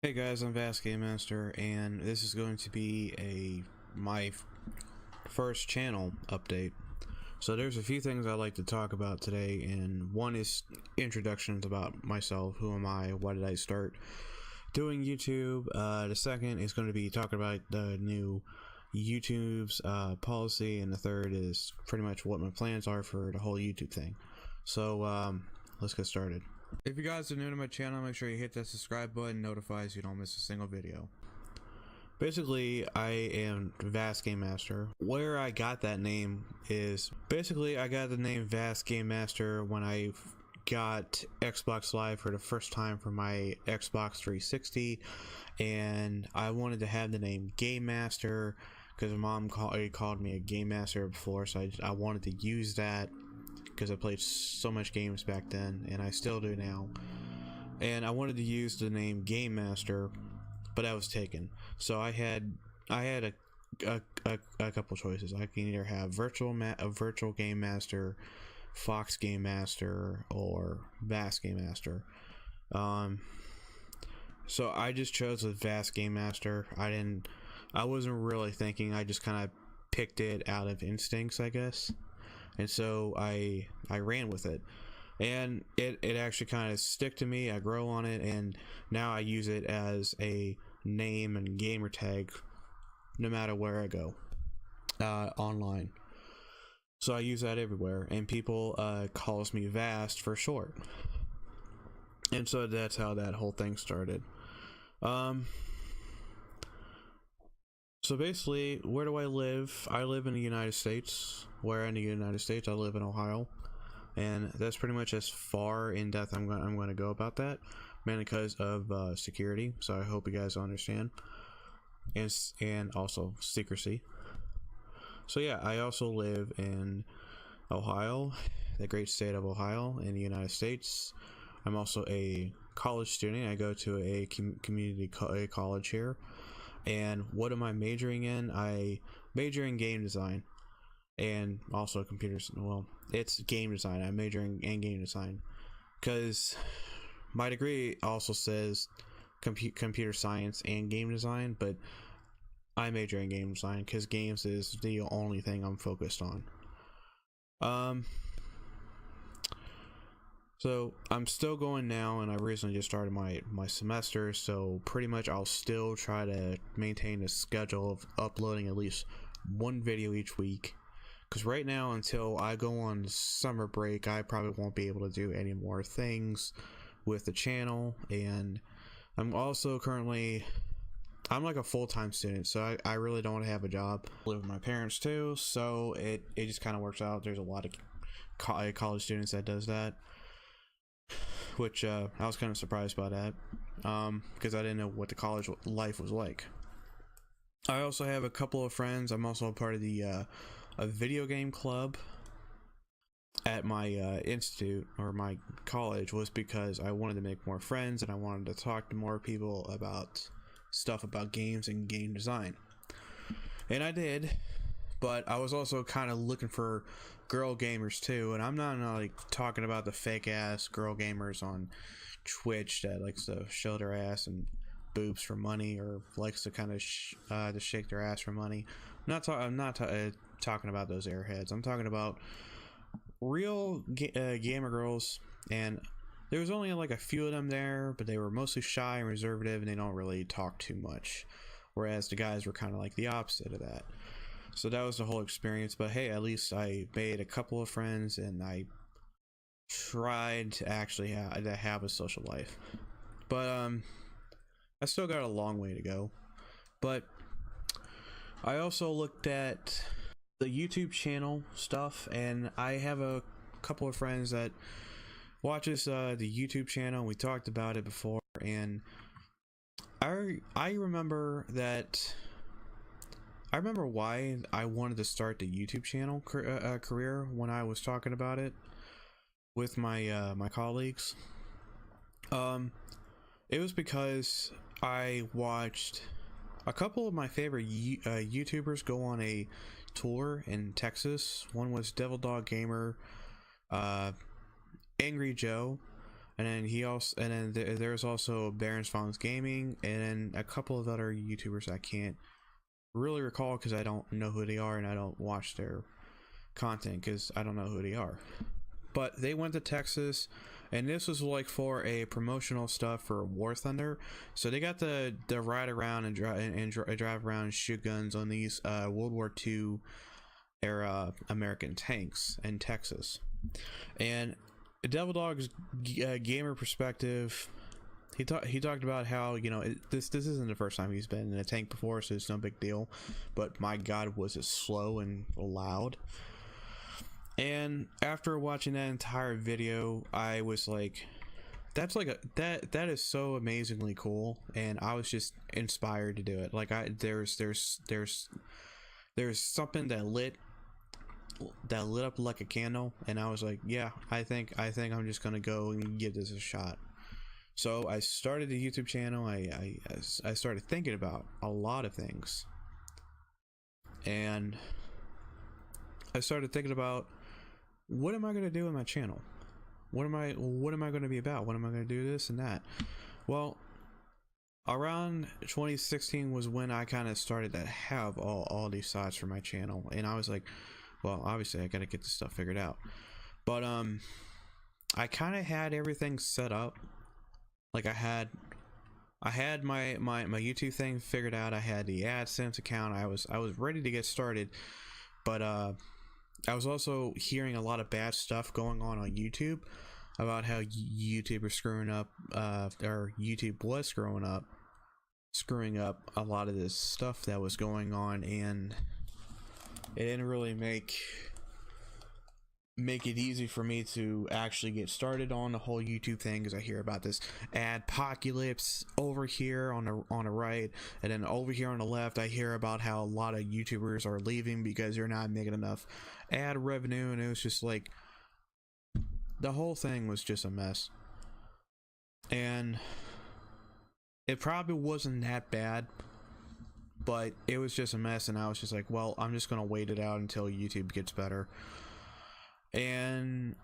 Hey guys, I'm VastGameMaster, and this is going to be my first channel update. So there's a few things I'd like to talk about today, and one is introductions about myself. Who am I? Why did I start doing YouTube? The second is going to be talking about the new YouTube's policy, and the third is pretty much what my plans are for the whole YouTube thing. So let's get started. If you guys are new to my channel, make sure you hit that subscribe button, notifies you don't miss a single video. Basically, I am VastGameMaster. Where I got that name is, basically I got the name VastGameMaster when I got Xbox Live for the first time for my Xbox 360, and I wanted to have the name Game Master because my mom called me a Game Master before, so I wanted to use that because I played so much games back then, and I still do now. And I wanted to use the name Game Master, but that was taken. So I had a couple choices. I can either have virtual Game Master, Fox Game Master, or Vast Game Master. So I just chose the Vast Game Master. I wasn't really thinking. I just kind of picked it out of instincts, I guess. And so I ran with it, and it actually kind of stick to me. I grow on it, and now I use it as a name and gamer tag no matter where I go online. So I use that everywhere, and people calls me Vast for short. And so that's how that whole thing started. So basically, where do I live? I live in the United States. Where in the United States? I live in Ohio, and that's pretty much as far in depth I'm going to go about that, mainly because of security. So I hope you guys understand, and also secrecy. So yeah, I also live in Ohio, the great state of Ohio in the United States. I'm also a college student. I go to a community college here. And what am I majoring in? I major in game design, and also computers. Well, it's game design. I'm majoring in game design because my degree also says computer science and game design, but I major in game design because games is the only thing I'm focused on. So I'm still going now, and I recently just started my semester, so pretty much I'll still try to maintain a schedule of uploading at least one video each week, because right now, until I go on summer break, I probably won't be able to do any more things with the channel. And I'm also currently, I'm like a full-time student, so I really don't have a job. I live with my parents too, so it just kind of works out. There's a lot of college students that does that, which I was kind of surprised by that, because I didn't know what the college life was like. I also have a couple of friends. I'm also a part of the a video game club at my institute, or my college, was because I wanted to make more friends, and I wanted to talk to more people about stuff about games and game design. And I did, but I was also kind of looking for girl gamers too, and I'm not like talking about the fake ass girl gamers on Twitch that likes to show their ass and boobs for money, or likes to kind of to shake their ass for money. I'm not talking about those airheads. I'm talking about real gamer girls, and there was only like a few of them there, but they were mostly shy and reservative, and they don't really talk too much, whereas the guys were kind of like the opposite of that. So that was the whole experience. But hey, at least I made a couple of friends, and I tried to actually have a social life. But I still got a long way to go. But I also looked at the YouTube channel stuff, and I have a couple of friends that watches the YouTube channel. We talked about it before, and I remember that. I remember why I wanted to start the YouTube channel career when I was talking about it with my my colleagues. It was because I watched a couple of my favorite YouTubers go on a tour in Texas. One was Devil Dog Gamer, Angry Joe, and then there's also VastGameMaster Gaming, and then a couple of other YouTubers I can't really recall because I don't know who they are and I don't watch their content because I don't know who they are. But they went to Texas, and this was like for a promotional stuff for War Thunder. So they got to ride around and drive around and shoot guns on these World War II era American tanks in Texas. And Devil Dog's gamer perspective, he talked about how, you know, this isn't the first time he's been in a tank before, so it's no big deal. But my God, was it slow and loud. And after watching that entire video, I was like, that's like that is so amazingly cool, and I was just inspired to do it. Like there's something that lit up like a candle, and I was like, yeah, I think I'm just gonna go and give this a shot. So I started the YouTube channel. I started thinking about a lot of things, and I started thinking about, what am I going to do with my channel? What am I going to be about? What am I going to do, this and that? Well, around 2016 was when I kind of started to have all these thoughts for my channel, and I was like, well, obviously I got to get this stuff figured out. But I kind of had everything set up. Like I had my YouTube thing figured out. I had the AdSense account. I was ready to get started, but I was also hearing a lot of bad stuff going on YouTube about how YouTube was screwing up, or YouTube was screwing up a lot of this stuff that was going on, and it didn't really make it easy for me to actually get started on the whole YouTube thing, because I hear about this adpocalypse over here on the right, and then over here on the left I hear about how a lot of YouTubers are leaving because they're not making enough ad revenue, and it was just like, the whole thing was just a mess. And it probably wasn't that bad, but it was just a mess, and I was just like, well, I'm just gonna wait it out until YouTube gets better. And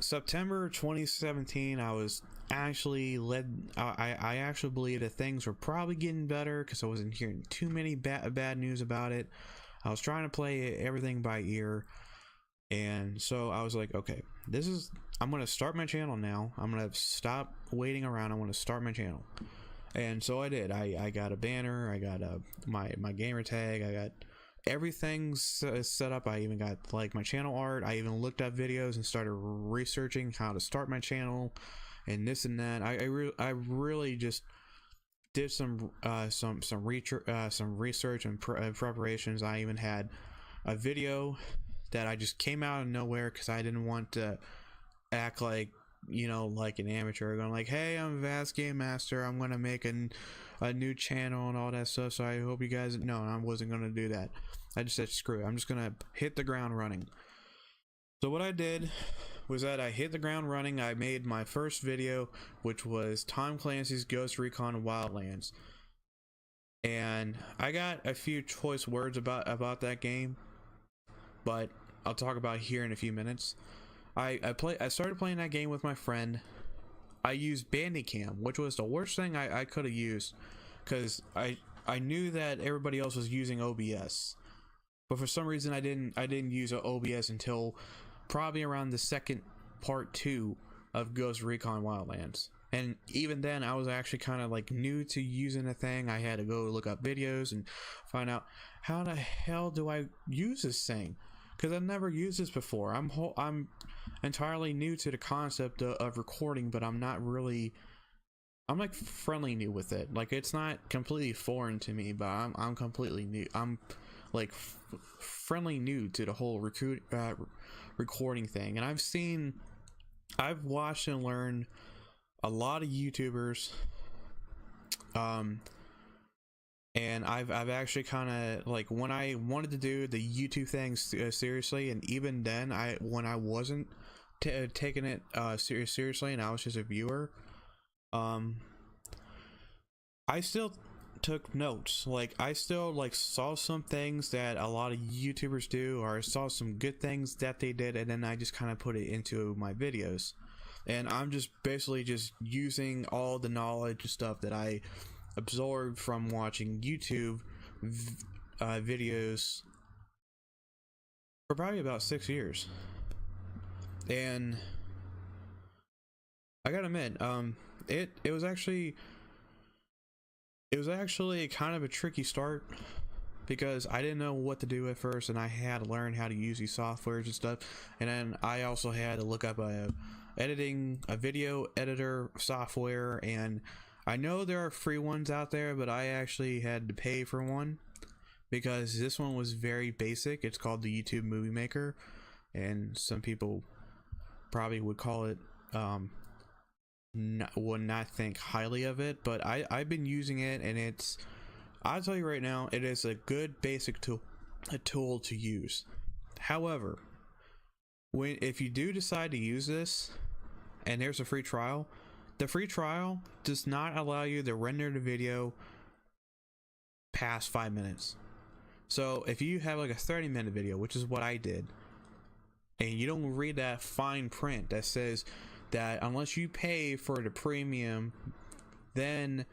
September 2017, I was actually I actually believe that things were probably getting better, because I wasn't hearing too many bad news about it. I was trying to play everything by ear, and so I was like, okay, I'm gonna start my channel now. I'm gonna stop waiting around. I want to start my channel. And so I did. I got a banner, I got my gamer tag, I got everything set up. I even got like my channel art. I even looked up videos and started researching how to start my channel and this and that. I really just did some research and preparations. I even had a video that I just came out of nowhere because I didn't want to act like, you know, like an amateur, going like, hey, I'm VastGameMaster, I'm gonna make a new channel and all that stuff, so I hope you guys know. I wasn't gonna do that. I just said, screw it, I'm just gonna hit the ground running. So what I did was that I hit the ground running. I made my first video, which was Tom Clancy's Ghost Recon Wildlands, and I got a few choice words about that game, but I'll talk about here in a few minutes. I started playing that game with my friend. I used Bandicam, which was the worst thing I could have used, because I knew that everybody else was using OBS, but for some reason I didn't use OBS until probably around the second part 2 of Ghost Recon Wildlands. And even then, I was actually kind of like new to using the thing. I had to go look up videos and find out, how the hell do I use this thing? Because I've never used this before. I'm entirely new to the concept of recording, but I'm like friendly new with it. Like, it's not completely foreign to me, but I'm completely new. I'm like friendly new to the whole recording thing. And I've watched and learned a lot of YouTubers, and I've actually kind of, like, when I wanted to do the YouTube thing seriously, and even then when I wasn't taking it seriously and I was just a viewer, I still took notes. Like, I still like saw some things that a lot of YouTubers do, or I saw some good things that they did, and then I just kind of put it into my videos. and I'm just basically just using all the knowledge and stuff that I absorbed from watching YouTube videos for probably about 6 years. And I gotta admit, it was actually kind of a tricky start, because I didn't know what to do at first, and I had to learn how to use these softwares and stuff. And then I also had to look up a video editor software, and I know there are free ones out there, but I actually had to pay for one because this one was very basic. It's called the YouTube Movie Maker, and some people probably would call it would not think highly of it, but I've been using it, and I'll tell you right now, it is a good basic tool to use. However, if you do decide to use this and there's a free trial, the free trial does not allow you to render the video past 5 minutes. So if you have like a 30-minute video, which is what I did, and you don't read that fine print that says that unless you pay for the premium, then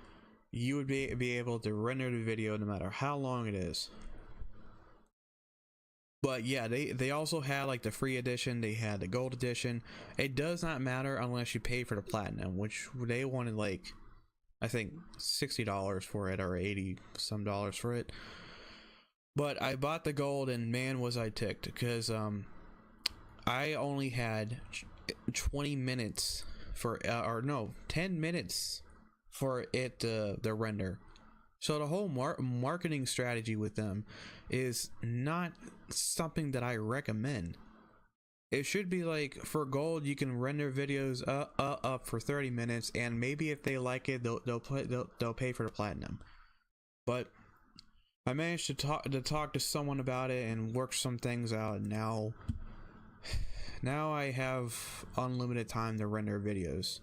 you would be able to render the video no matter how long it is. But yeah, they also had like the free edition, they had the gold edition. It does not matter unless you pay for the platinum, which they wanted like, I think $60 for it, or 80 some dollars for it. But I bought the gold, and man was I ticked, because I only had 20 minutes for 10 minutes for it to render. So the whole marketing strategy with them is not something that I recommend. It should be like, for gold you can render videos up for 30 minutes, and maybe if they like it, they'll pay for the platinum. But I managed to talk to someone about it and work some things out, and now I have unlimited time to render videos,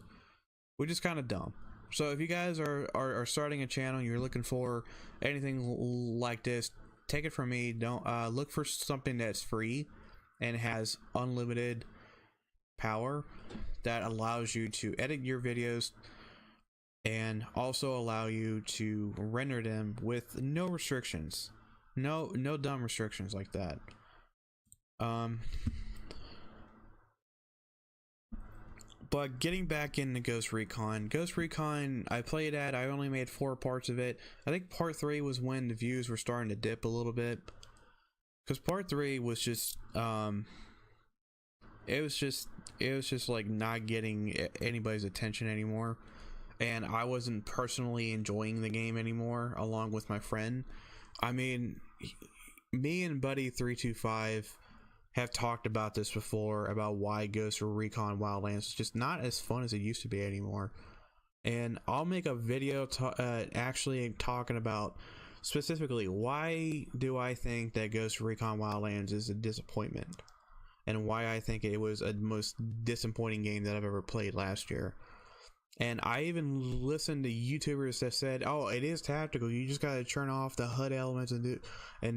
which is kind of dumb. So if you guys are starting a channel, you're looking for anything like this, take it from me. Don't look for something that's free and has unlimited power that allows you to edit your videos and also allow you to render them with no restrictions, no dumb restrictions like that. But getting back into Ghost Recon, I played at, I only made 4 parts of it. I think part 3 was when the views were starting to dip a little bit, because part 3 was just it was just like not getting anybody's attention anymore, and I wasn't personally enjoying the game anymore along with my friend. I mean, me and Buddy 325 have talked about this before, about why Ghost Recon Wildlands is just not as fun as it used to be anymore. And I'll make a video actually talking about specifically why do I think that Ghost Recon Wildlands is a disappointment, and why I think it was a most disappointing game that I've ever played last year. And I even listened to YouTubers that said, oh, it is tactical, you just gotta turn off the HUD elements and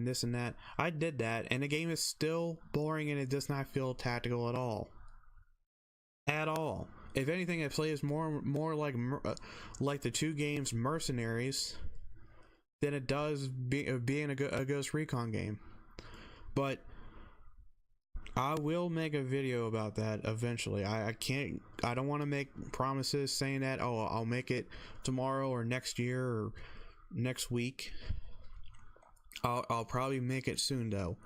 this and that. I did that, and the game is still boring, and it does not feel tactical at all. At all. If anything, it plays more like the 2 games Mercenaries than it does being a Ghost Recon game. But I will make a video about that eventually. I don't want to make promises saying that, oh, I'll make it tomorrow or next year or next week. I'll probably make it soon though,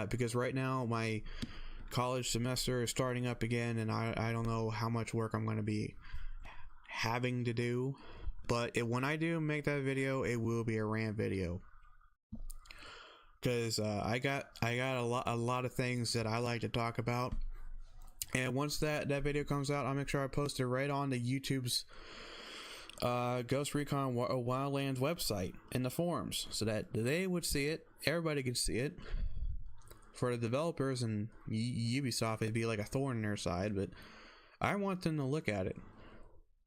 because right now my college semester is starting up again, and I don't know how much work I'm going to be having to do. But when I do make that video, it will be a rant video, because I got a lot of things that I like to talk about. And once that video comes out, I'll make sure I post it right on the YouTube's Ghost Recon Wildlands website in the forums, so that they would see it, everybody could see it. For the developers and Ubisoft, it'd be like a thorn in their side, but I want them to look at it,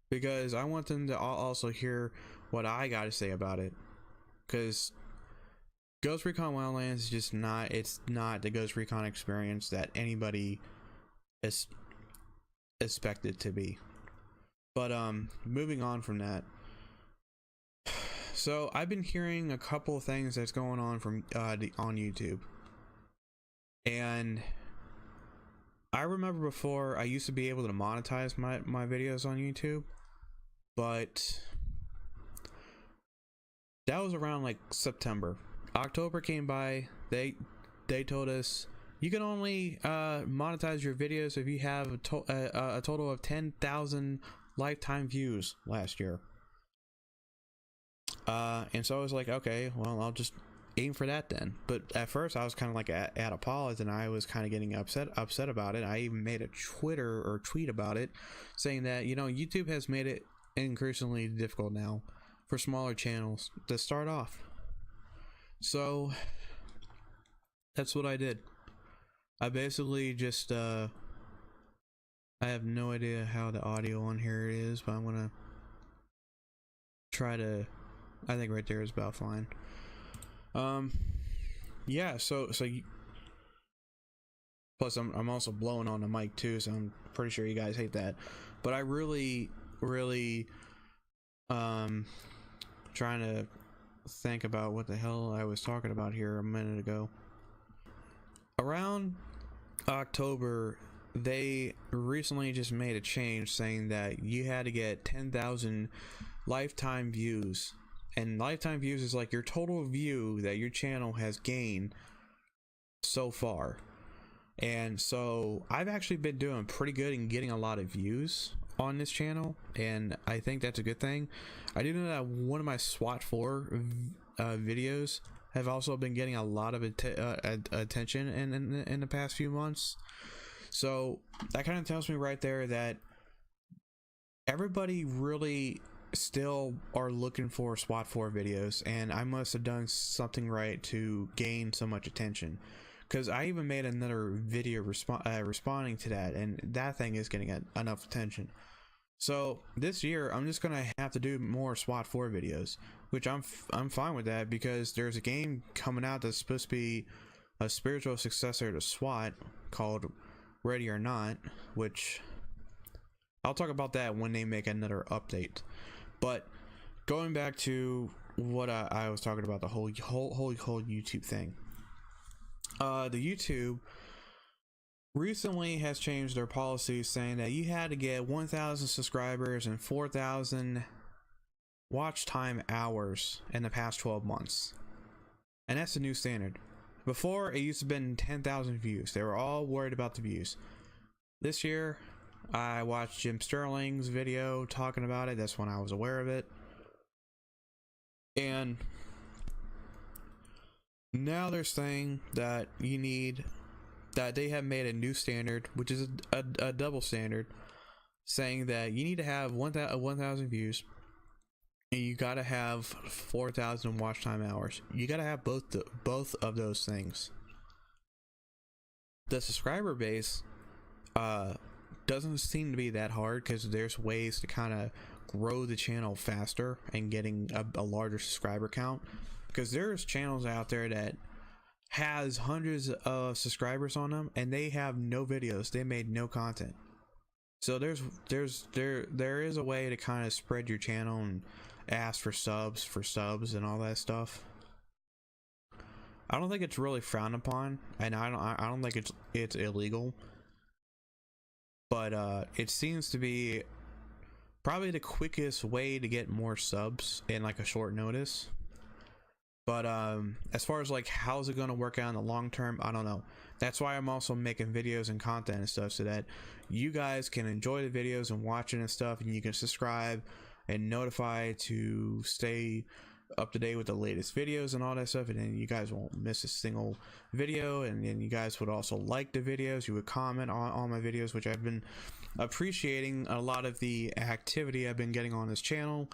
because I want them to also hear what I got to say about it. Because Ghost Recon Wildlands is just not, it's not the Ghost Recon experience that anybody expect it to be. But moving on from that, so I've been hearing a couple of things that's going on from on YouTube, and I remember before I used to be able to monetize my videos on YouTube, but that was around like September. October came by. They told us you can only monetize your videos if you have a total of 10,000 lifetime views last year. And so I was like, okay, well, I'll just aim for that then. But at first I was kind of like at a pause, and I was kind of getting upset about it. I even made a tweet about it, saying that, you know, YouTube has made it increasingly difficult now for smaller channels to start off. So that's what I did. I basically just I have no idea how the audio on here is, but I'm gonna try to, I think right there is about fine. Yeah, so plus I'm also blowing on the mic too, so I'm pretty sure you guys hate that. But I really trying to think about what the hell I was talking about here a minute ago. Around October, they recently just made a change saying that you had to get 10,000 lifetime views, and lifetime views is like your total view that your channel has gained so far. And so I've actually been doing pretty good in getting a lot of views on this channel, and I think that's a good thing. I do know that one of my SWAT 4 videos have also been getting a lot of attention in the past few months. So that kind of tells me right there that everybody really still are looking for SWAT 4 videos, and I must have done something right to gain so much attention, because I even made another video responding to that, and that thing is getting enough attention. So this year I'm just gonna have to do more SWAT 4 videos, which I'm fine with that, because there's a game coming out that's supposed to be a spiritual successor to SWAT called Ready or Not, which I'll talk about that when they make another update. But going back to what I was talking about, the whole YouTube thing. The YouTube recently has changed their policy, saying that you had to get 1,000 subscribers and 4,000 watch time hours in the past 12 months. And that's the new standard. Before, it used to have been 10,000 views. They were all worried about the views. This year, I watched Jim Sterling's video talking about it. That's when I was aware of it. And now they're saying that they have made a new standard, which is a double standard, saying that you need to have 1,000 views, and you gotta have 4,000 watch time hours. You gotta have both of those things. The subscriber base doesn't seem to be that hard, because there's ways to kind of grow the channel faster and getting a larger subscriber count, because there's channels out there that has hundreds of subscribers on them and they have no videos, they made no content. So there is a way to kind of spread your channel and ask for subs and all that stuff. I don't think it's really frowned upon, and I don't think it's illegal, but it seems to be probably the quickest way to get more subs in like a short notice. But as far as like how's it gonna work out in the long term, I don't know. That's why I'm also making videos and content and stuff, so that you guys can enjoy the videos and watch it and stuff, and you can subscribe and notify to stay up to date with the latest videos and all that stuff, and then you guys won't miss a single video. And then you guys would also like the videos, you would comment on all my videos, which I've been appreciating a lot of the activity I've been getting on this channel.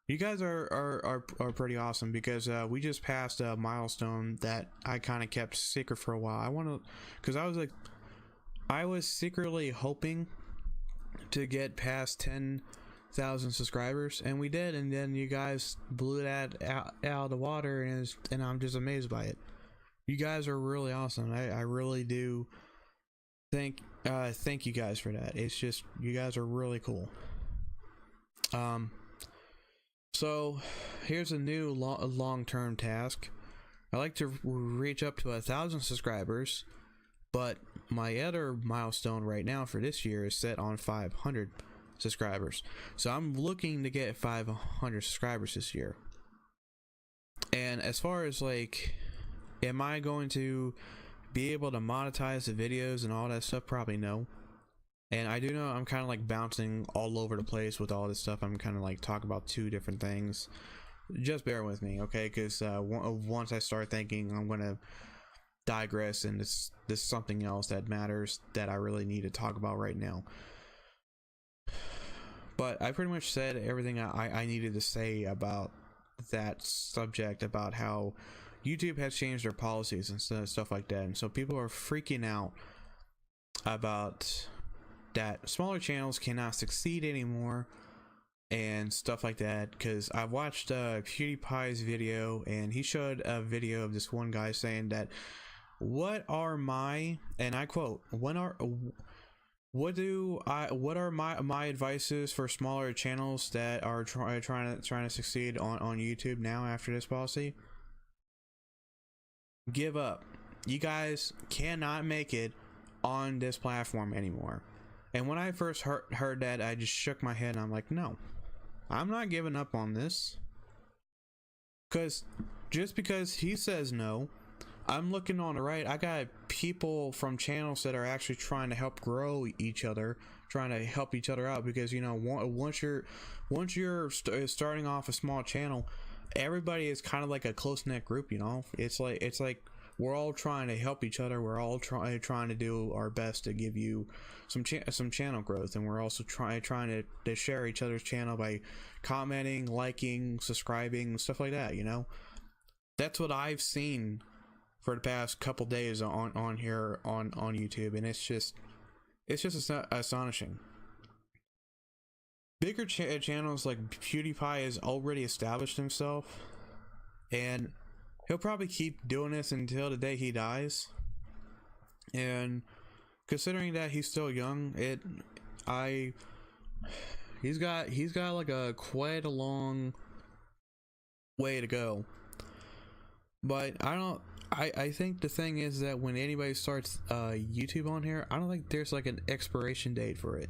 You guys are pretty awesome, because we just passed a milestone that I kind of kept secret for a while. Because I was secretly hoping to get past 10,000 subscribers, and we did, and then you guys blew that out of the water, and I'm just amazed by it. You guys are really awesome. I really do Thank you guys for that. It's just, you guys are really cool. So here's a new long-term task. I like to reach up to 1,000 subscribers, but my other milestone right now for this year is set on 500 subscribers. So I'm looking to get 500 subscribers this year. And as far as like, am I going to be able to monetize the videos and all that stuff? Probably no. And I do know I'm kind of like bouncing all over the place with all this stuff. I'm kind of like talking about two different things. Just bear with me, okay? Because once I start thinking, I'm gonna digress, and this is something else that matters that I really need to talk about right now. But I pretty much said everything I needed to say about that subject, about how YouTube has changed their policies and stuff like that, and so people are freaking out about that smaller channels cannot succeed anymore and stuff like that. Because I watched PewDiePie's video, and he showed a video of this one guy saying that, what are my, and I quote, what are my advices for smaller channels that are trying to succeed on YouTube now after this policy? Give up. You guys cannot make it on this platform anymore. And when I first heard that, I just shook my head, and I'm like, no, I'm not giving up on this. Because just because he says no, I'm looking on the right. I got people from channels that are actually trying to help grow each other, trying to help each other out. Because, you know, once you're starting off a small channel, everybody is kind of like a close-knit group. You know, it's like we're all trying to help each other. We're all trying to do our best to give you some channel growth, and we're also trying to share each other's channel by commenting, liking, subscribing, stuff like that. You know, that's what I've seen for the past couple days on here on YouTube, and it's just astonishing. Bigger channels like PewDiePie has already established himself, and he'll probably keep doing this until the day he dies. And considering that he's still young, he's got like quite a long way to go. But I think the thing is that when anybody starts YouTube on here, I don't think there's like an expiration date for it.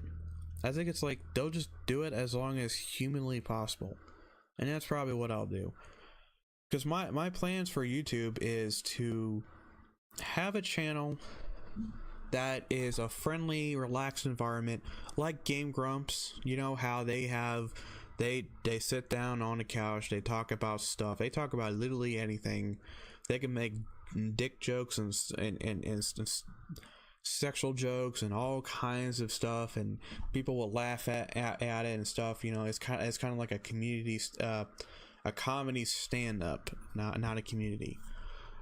I think it's like they'll just do it as long as humanly possible, and that's probably what I'll do. Because my plans for YouTube is to have a channel that is a friendly, relaxed environment, like Game Grumps. You know how they sit down on the couch, they talk about stuff, they talk about literally anything. They can make dick jokes and sexual jokes and all kinds of stuff, and people will laugh at it and stuff. You know, it's kind of like a community, a comedy stand-up, not a community.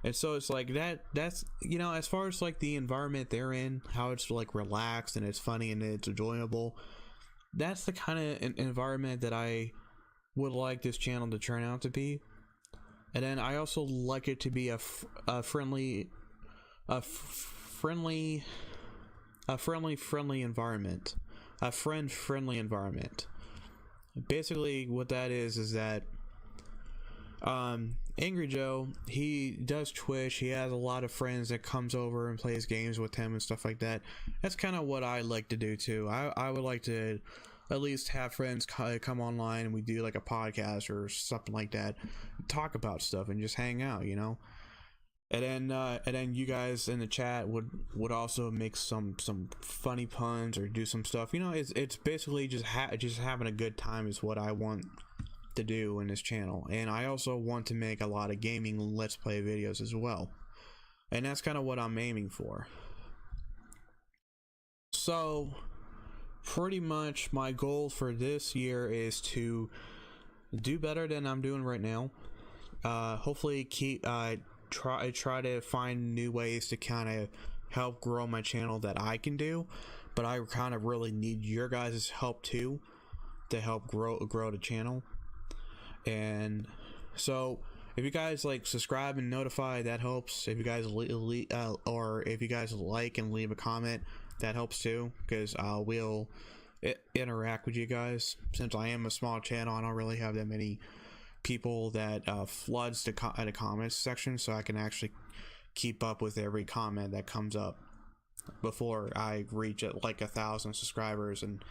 And so it's like that's, you know, as far as like the environment they're in, how it's like relaxed and it's funny and it's enjoyable, that's the kind of environment that I would like this channel to turn out to be. And then I also like it to be a friendly environment, a friendly environment. Basically what that is that Angry Joe, he does Twitch, he has a lot of friends that comes over and plays games with him and stuff like that. That's kind of what I like to do too. I would like to at least have friends come online and we do like a podcast or something like that, talk about stuff and just hang out, you know. And then you guys in the chat would also make some funny puns or do some stuff. You know, it's basically just having a good time is what I want to do in this channel. And I also want to make a lot of gaming let's play videos as well, and that's kind of what I'm aiming for. So pretty much my goal for this year is to do better than I'm doing right now. Hopefully try to find new ways to kind of help grow my channel that I can do, but I kind of really need your guys' help too to help grow the channel. And so if you guys like subscribe and notify, that helps. If you guys or if you guys like and leave a comment, that helps too, because I will interact with you guys. Since I am a small channel, I don't really have that many people that floods the comments section, so I can actually keep up with every comment that comes up before I reach like 1,000 subscribers, and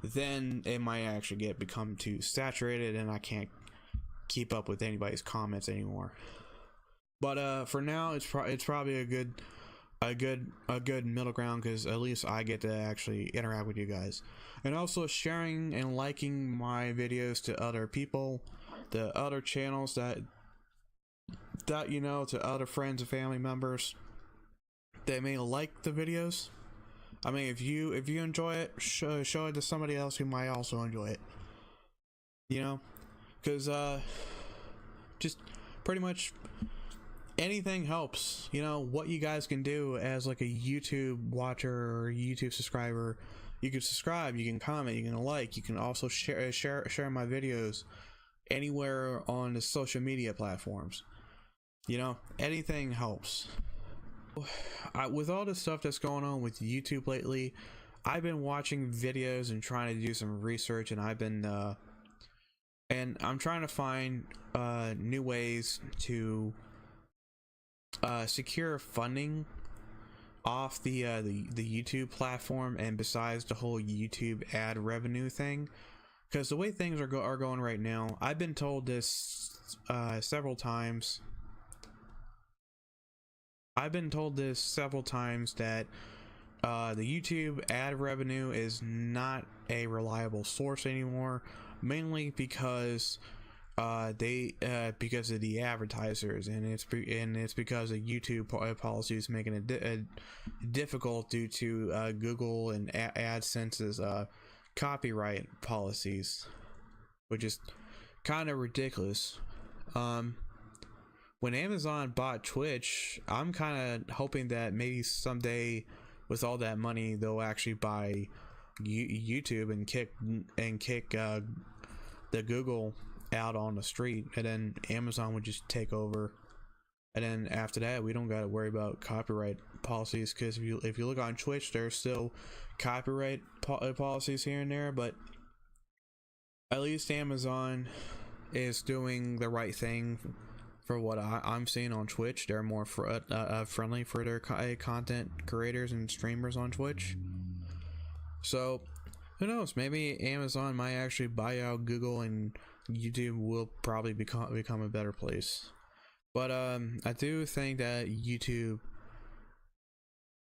then it might actually become too saturated and I can't keep up with anybody's comments anymore. But for now, it's probably a good middle ground, because at least I get to actually interact with you guys, and also sharing and liking my videos to other people, the other channels that you know, to other friends and family members that may like the videos. I mean, if you enjoy it, show it to somebody else who might also enjoy it, you know, because just pretty much anything helps. You know, what you guys can do as like a YouTube watcher or YouTube subscriber, you can subscribe, you can comment, you can like, you can also share my videos anywhere on the social media platforms. You know, anything helps. With all the stuff that's going on with YouTube lately, I've been watching videos and trying to do some research, and I'm trying to find new ways to secure funding off the YouTube platform, and besides the whole YouTube ad revenue thing, because the way things are going right now, I've been told this several times. I've been told this several times that the YouTube ad revenue is not a reliable source anymore, mainly because because of the advertisers, and it's because of YouTube policies making it difficult due to Google and AdSense's copyright policies, which is kind of ridiculous. When Amazon bought Twitch, I'm kind of hoping that maybe someday, with all that money, they'll actually buy YouTube and kick the Google out on the street, and then Amazon would just take over. And then after that, we don't got to worry about copyright policies, because if you look on Twitch, there's still copyright policies here and there, but at least Amazon is doing the right thing. For what I'm seeing on Twitch, they're more friendly for their content creators and streamers on Twitch. So who knows, maybe Amazon might actually buy out Google, and YouTube will probably become a better place. But I do think that YouTube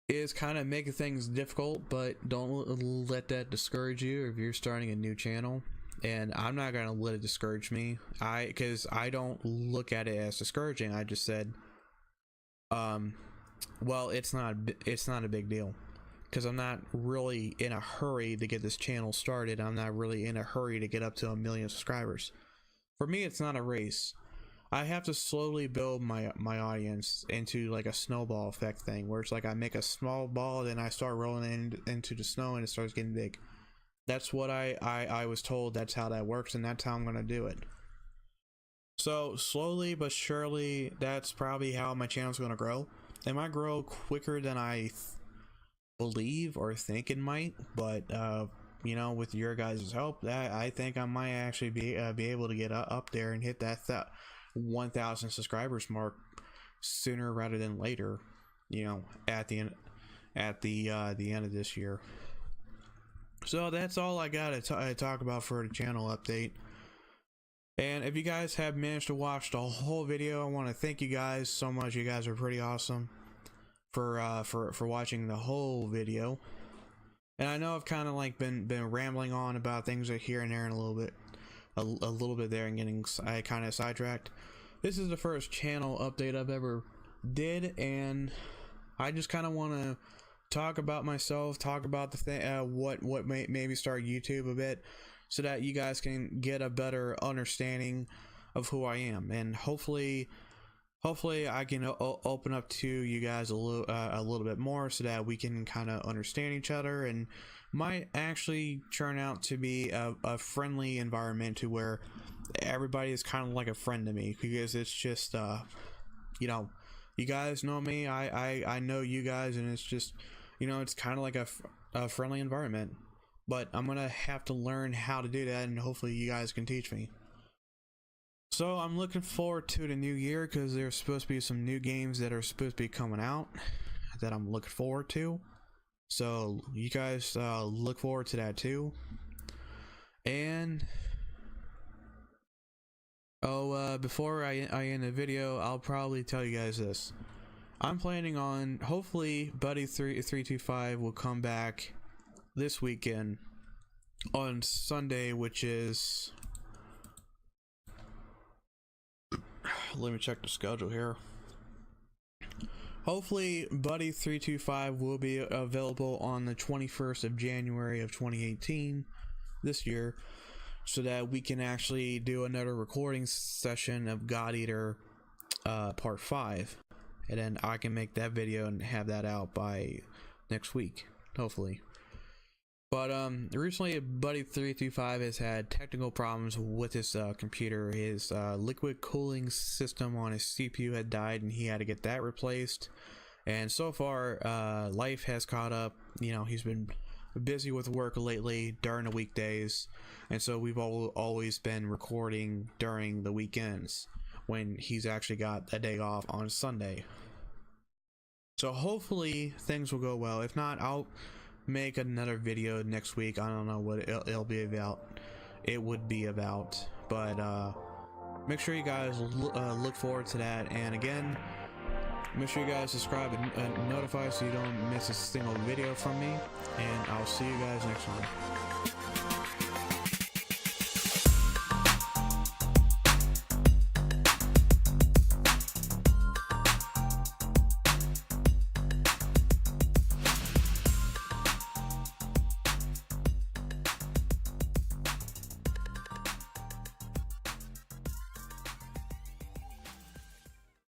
is kind of making things difficult, but don't let that discourage you if you're starting a new channel. And I'm not gonna let it discourage me, because I don't look at it as discouraging. I just said, well, it's not a big deal, because I'm not really in a hurry to get this channel started. I'm not really in a hurry to get up to 1 million subscribers. For me, it's not a race. I have to slowly build my audience into like a snowball effect thing, where it's like I make a small ball, then I start rolling into the snow, and it starts getting big. That's what I was told. That's how that works, and that's how I'm gonna do it. So slowly but surely, that's probably how my channel's gonna grow. It might grow quicker than I believe or think it might, but you know, with your guys' help, I think I might actually be able to get up there and hit that 1,000 subscribers mark sooner rather than later. You know, at the end of this year. So that's all I got to talk about for the channel update. And if you guys have managed to watch the whole video, I want to thank you guys so much. You guys are pretty awesome for watching the whole video. And I know I've kind of like been rambling on about things here and there, and a little bit there, and getting kind of sidetracked. This is the first channel update I've ever did, and I just kind of want to talk about myself, talk about the thing, what maybe start YouTube a bit, so that you guys can get a better understanding of who I am, and hopefully I can open up to you guys a little bit more, so that we can kind of understand each other, and might actually turn out to be a friendly environment, to where everybody is kind of like a friend to me, because it's just you know, you guys know me, I know you guys, and it's just, you know, it's kind of like a friendly environment. But I'm gonna have to learn how to do that, and hopefully you guys can teach me. So I'm looking forward to the new year, because there's supposed to be some new games that are supposed to be coming out that I'm looking forward to. So you guys look forward to that too. And before I end the video, I'll probably tell you guys this. I'm planning on, hopefully Buddy 325 will come back this weekend on Sunday, which is, let me check the schedule here. Hopefully Buddy 325 will be available on the 21st of January of 2018 this year, so that we can actually do another recording session of God Eater part 5, and then I can make that video and have that out by next week, hopefully. But recently Buddy 325 has had technical problems with his computer. His liquid cooling system on his CPU had died, and he had to get that replaced. And so far life has caught up. You know, he's been busy with work lately during the weekdays, and so we've always been recording during the weekends when he's actually got a day off on Sunday. So hopefully things will go well. If not, I'll make another video next week. I don't know what it'll be about. It would be about, but make sure you guys look forward to that. And again, make sure you guys subscribe and notify so you don't miss a single video from me, and I'll see you guys next time.